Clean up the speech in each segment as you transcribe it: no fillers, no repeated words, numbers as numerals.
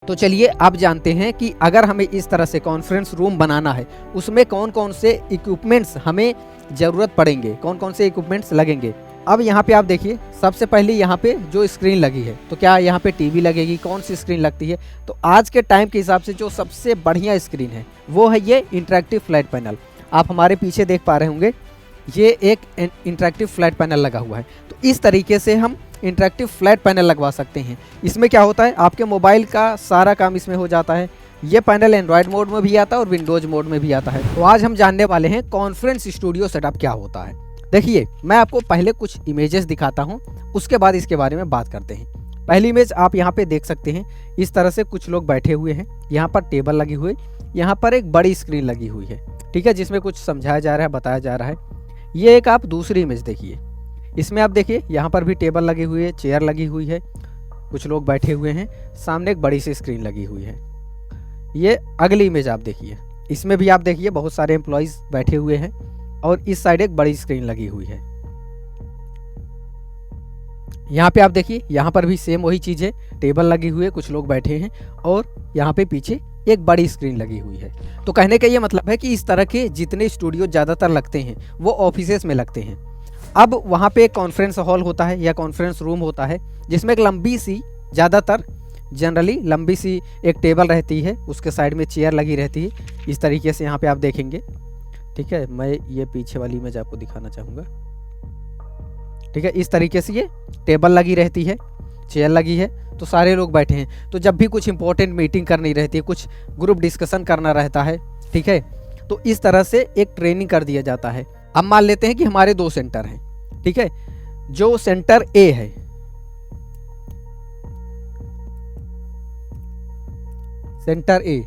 तो चलिए अब जानते हैं कि अगर हमें इस तरह से कॉन्फ्रेंस रूम बनाना है, उसमें कौन कौन से इक्विपमेंट्स हमें ज़रूरत पड़ेंगे, कौन कौन से इक्विपमेंट्स लगेंगे। अब यहाँ पे आप देखिए, सबसे पहले यहाँ पे जो स्क्रीन लगी है, तो क्या यहाँ पे टीवी लगेगी, कौन सी स्क्रीन लगती है। तो आज के टाइम के हिसाब से जो सबसे बढ़िया स्क्रीन है वो है ये इंटरेक्टिव फ्लैट पैनल। आप हमारे पीछे देख पा रहे होंगे, ये एक इंटरेक्टिव फ्लैट पैनल लगा हुआ है। तो इस तरीके से हम इंटरेक्टिव फ्लैट पैनल लगवा सकते हैं। इसमें क्या होता है, आपके मोबाइल का सारा काम इसमें हो जाता है। ये पैनल एंड्रॉयड मोड में भी आता है और विंडोज मोड में भी आता है। तो आज हम जानने वाले हैं कॉन्फ्रेंस स्टूडियो सेटअप क्या होता है। देखिए, मैं आपको पहले कुछ इमेजेस दिखाता हूँ, उसके बाद इसके बारे में बात करते हैं। पहली इमेज आप यहाँ पे देख सकते हैं, इस तरह से कुछ लोग बैठे हुए हैं। यहाँ पर टेबल लगी हुई, यहाँ पर एक बड़ी स्क्रीन लगी हुई है, ठीक है, जिसमें कुछ समझाया जा रहा है, बताया जा रहा है। ये एक आप दूसरी इमेज देखिए, इसमें आप देखिए यहाँ पर भी टेबल लगी हुई है, चेयर लगी हुई है, कुछ लोग बैठे हुए हैं, सामने एक बड़ी सी स्क्रीन लगी हुई है। ये अगली इमेज आप देखिए, इसमें भी आप देखिए बहुत सारे एम्प्लॉयज़ बैठे हुए हैं और इस साइड एक बड़ी स्क्रीन लगी हुई है। यहाँ पे आप देखिए, यहाँ पर भी सेम वही चीज़ है, टेबल लगी हुई है, कुछ लोग बैठे हैं और यहाँ पे पीछे एक बड़ी स्क्रीन लगी हुई है। तो कहने का ये मतलब है कि इस तरह के जितने स्टूडियो ज़्यादातर लगते हैं वो ऑफिसेस में लगते हैं। अब वहाँ पे एक कॉन्फ्रेंस हॉल होता है या कॉन्फ्रेंस रूम होता है, जिसमें एक लंबी सी, ज़्यादातर जनरली लंबी सी एक टेबल रहती है, उसके साइड में चेयर लगी रहती है। इस तरीके से यहाँ पे आप देखेंगे, ठीक है। मैं ये पीछे वाली इमेज आपको दिखाना चाहूँगा, ठीक है। इस तरीके से ये टेबल लगी रहती है, चेयर लगी है, तो सारे लोग बैठे हैं। तो जब भी कुछ इंपॉर्टेंट मीटिंग करनी रहती है, कुछ ग्रुप डिस्कशन करना रहता है, ठीक है, तो इस तरह से एक ट्रेनिंग कर दिया जाता है। अब मान लेते हैं कि हमारे दो सेंटर हैं, ठीक है। जो सेंटर ए है, सेंटर ए,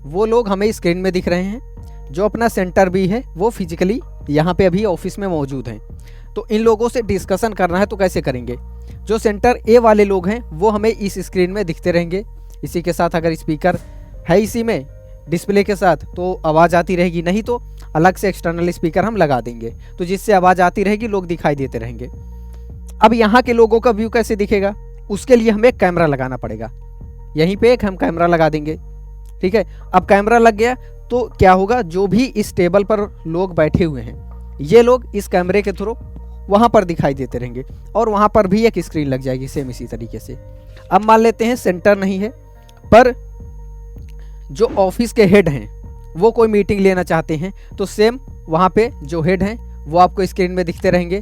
वो लोग हमें स्क्रीन में दिख रहे हैं। जो अपना सेंटर बी है वो फिजिकली यहाँ पे अभी ऑफिस में मौजूद हैं। तो इन लोगों से डिस्कशन करना है तो कैसे करेंगे। जो सेंटर ए वाले लोग हैं वो हमें इस स्क्रीन में दिखते रहेंगे। इसी के साथ अगर स्पीकर है इसी में डिस्प्ले के साथ तो आवाज़ आती रहेगी, नहीं तो अलग से एक्सटर्नल स्पीकर हम लगा देंगे, तो जिससे आवाज़ आती रहेगी, लोग दिखाई देते रहेंगे। अब यहाँ के लोगों का व्यू कैसे दिखेगा, उसके लिए हमें कैमरा लगाना पड़ेगा। यहीं पे एक हम कैमरा लगा देंगे, ठीक है। अब कैमरा लग गया तो क्या होगा, जो भी इस टेबल पर लोग बैठे हुए हैं, ये लोग इस कैमरे के थ्रू वहाँ पर दिखाई देते रहेंगे और वहाँ पर भी एक स्क्रीन लग जाएगी सेम इसी तरीके से। अब मान लेते हैं सेंटर नहीं है, पर जो ऑफिस के हेड हैं वो कोई मीटिंग लेना चाहते हैं, तो सेम वहाँ पे जो हेड हैं वो आपको स्क्रीन में दिखते रहेंगे,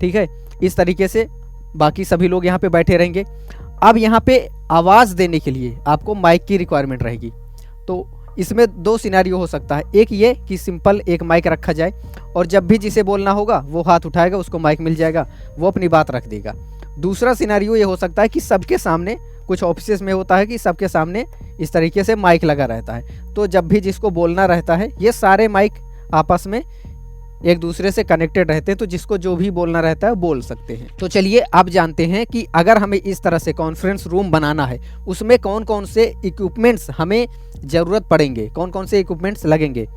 ठीक है। इस तरीके से बाकी सभी लोग यहाँ पे बैठे रहेंगे। अब यहाँ पे आवाज़ देने के लिए आपको माइक की रिक्वायरमेंट रहेगी। तो इसमें दो सिनेरियो हो सकता है, एक ये कि सिंपल एक माइक रखा जाए और जब भी जिसे बोलना होगा वो हाथ उठाएगा, उसको माइक मिल जाएगा, वो अपनी बात रख देगा। दूसरा सिनेरियो ये हो सकता है कि सबके सामने, कुछ ऑफिसेस में होता है कि सबके सामने इस तरीके से माइक लगा रहता है, तो जब भी जिसको बोलना रहता है, ये सारे माइक आपस में एक दूसरे से कनेक्टेड रहते हैं, तो जिसको जो भी बोलना रहता है बोल सकते हैं। तो चलिए अब जानते हैं कि अगर हमें इस तरह से कॉन्फ्रेंस रूम बनाना है, उसमें कौन कौन से इक्विपमेंट्स हमें ज़रूरत पड़ेंगे, कौन कौन से इक्विपमेंट्स लगेंगे,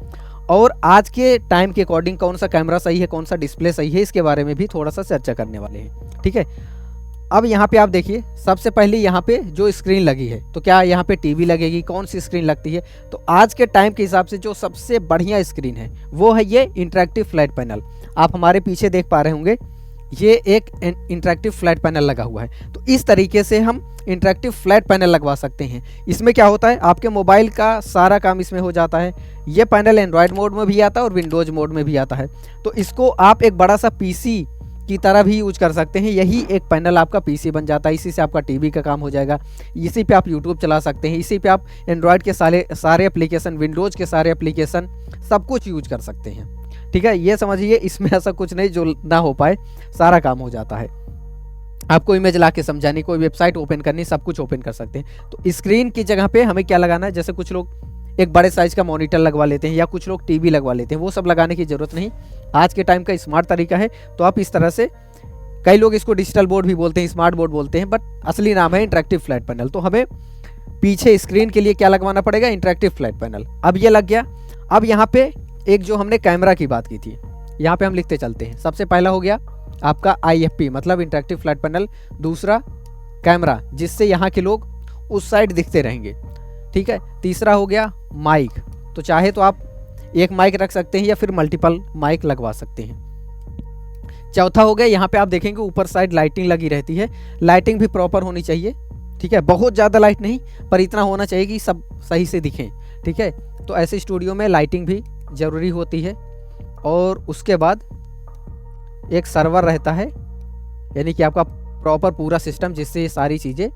और आज के टाइम के अकॉर्डिंग कौन सा कैमरा सही है, कौन सा डिस्प्ले सही है, इसके बारे में भी थोड़ा सा चर्चा करने वाले हैं, ठीक है। अब यहाँ पे आप देखिए, सबसे पहले यहाँ पे जो स्क्रीन लगी है, तो क्या यहाँ पे टीवी लगेगी, कौन सी स्क्रीन लगती है। तो आज के टाइम के हिसाब से जो सबसे बढ़िया स्क्रीन है वो है ये इंटरेक्टिव फ्लैट पैनल। आप हमारे पीछे देख पा रहे होंगे, ये एक इंटरेक्टिव फ्लैट पैनल लगा हुआ है। तो इस तरीके से हम इंटरेक्टिव फ्लैट पैनल लगवा सकते हैं। इसमें क्या होता है, आपके मोबाइल का सारा काम इसमें हो जाता है। ये पैनल एंड्रॉयड मोड में भी आता है और विंडोज मोड में भी आता है। तो इसको आप एक बड़ा सा पीसी की तरह भी यूज कर सकते हैं। यही एक पैनल आपका पीसी बन जाता है, इसी से आपका टीवी का काम हो जाएगा, इसी पे आप यूट्यूब चला सकते हैं, इसी पे आप एंड्रॉयड के सारे एप्लीकेशन, विंडोज़ के सारे एप्लीकेशन, सब कुछ यूज कर सकते हैं, ठीक है। ये समझिए, इसमें ऐसा कुछ नहीं जो ना हो पाए, सारा काम हो जाता है। आपको इमेज ला के समझानी, कोई वेबसाइट ओपन करनी, सब कुछ ओपन कर सकते हैं। तो स्क्रीन की जगह पे हमें क्या लगाना है, जैसे कुछ लोग एक बड़े साइज का मॉनिटर लगवा लेते हैं या कुछ लोग टीवी लगवा लेते हैं, वो सब लगाने की ज़रूरत नहीं। आज के टाइम का स्मार्ट तरीका है, तो आप इस तरह से, कई लोग इसको डिजिटल बोर्ड भी बोलते हैं, स्मार्ट बोर्ड बोलते हैं, बट असली नाम है इंटरेक्टिव फ्लैट पैनल। तो हमें पीछे स्क्रीन के लिए क्या लगवाना पड़ेगा, इंटरेक्टिव फ्लैट पैनल। अब ये लग गया। अब यहाँ पे एक जो हमने कैमरा की बात की थी, यहाँ पे हम लिखते चलते हैं। सबसे पहला हो गया आपका IFP मतलब इंटरेक्टिव फ्लैट पैनल, दूसरा कैमरा जिससे यहाँ के लोग उस साइड दिखते रहेंगे। ठीक है, तीसरा हो गया माइक, तो चाहे तो आप एक माइक रख सकते हैं या फिर मल्टीपल माइक लगवा सकते हैं। चौथा हो गया, यहाँ पे आप देखेंगे ऊपर साइड लाइटिंग लगी रहती है, लाइटिंग भी प्रॉपर होनी चाहिए। ठीक है, बहुत ज़्यादा लाइट नहीं, पर इतना होना चाहिए कि सब सही से दिखें। ठीक है, तो ऐसे स्टूडियो में लाइटिंग भी ज़रूरी होती है। और उसके बाद एक सर्वर रहता है, यानी कि आपका प्रॉपर पूरा सिस्टम, जिससे ये सारी चीज़ें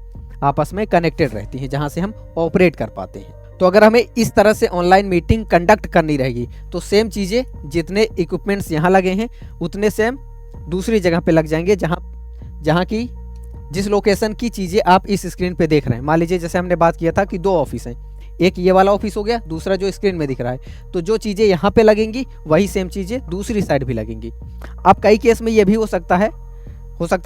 आपस में कनेक्टेड रहती हैं, जहाँ से हम ऑपरेट कर पाते हैं। तो अगर हमें इस तरह से ऑनलाइन मीटिंग कंडक्ट करनी रहेगी तो सेम चीज़ें, जितने इक्विपमेंट्स यहाँ लगे हैं उतने सेम दूसरी जगह पे लग जाएंगे, जहाँ की जिस लोकेशन की चीज़ें आप इस स्क्रीन पे देख रहे हैं। मान लीजिए जैसे हमने बात किया था कि 2 ऑफिस हैं, एक ये वाला ऑफिस हो गया, दूसरा जो स्क्रीन में दिख रहा है, तो जो चीज़ें यहाँ पे लगेंगी वही सेम चीज़ें दूसरी साइड भी लगेंगी। अब कई केस में ये भी हो सकता है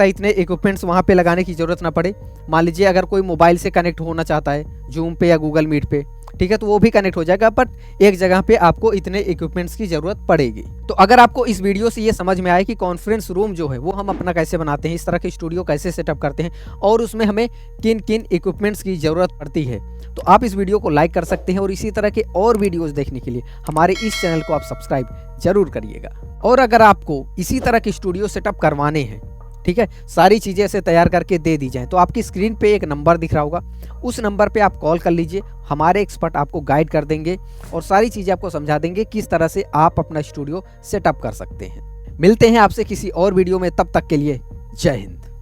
इतने इक्विपमेंट्स वहाँ पे लगाने की ज़रूरत ना पड़े। मान लीजिए अगर कोई मोबाइल से कनेक्ट होना चाहता है जूम पे या गूगल मीट पे, ठीक है, तो वो भी कनेक्ट हो जाएगा, बट एक जगह पे आपको इतने इक्विपमेंट्स की ज़रूरत पड़ेगी। तो अगर आपको इस वीडियो से ये समझ में आए कि कॉन्फ्रेंस रूम जो है वो हम अपना कैसे बनाते हैं, इस तरह के स्टूडियो कैसे सेटअप करते हैं और उसमें हमें किन किन इक्विपमेंट्स की ज़रूरत पड़ती है, तो आप इस वीडियो को लाइक कर सकते हैं और इसी तरह के और वीडियोज़ देखने के लिए हमारे इस चैनल को आप सब्सक्राइब जरूर करिएगा। और अगर आपको इसी तरह के स्टूडियो सेटअप करवाने हैं, ठीक है, सारी चीज़ें ऐसे तैयार करके दे दी जाएँ, तो आपकी स्क्रीन पे एक नंबर दिख रहा होगा, उस नंबर पे आप कॉल कर लीजिए, हमारे एक्सपर्ट आपको गाइड कर देंगे और सारी चीज़ें आपको समझा देंगे किस तरह से आप अपना स्टूडियो सेटअप कर सकते हैं। मिलते हैं आपसे किसी और वीडियो में, तब तक के लिए जय हिंद।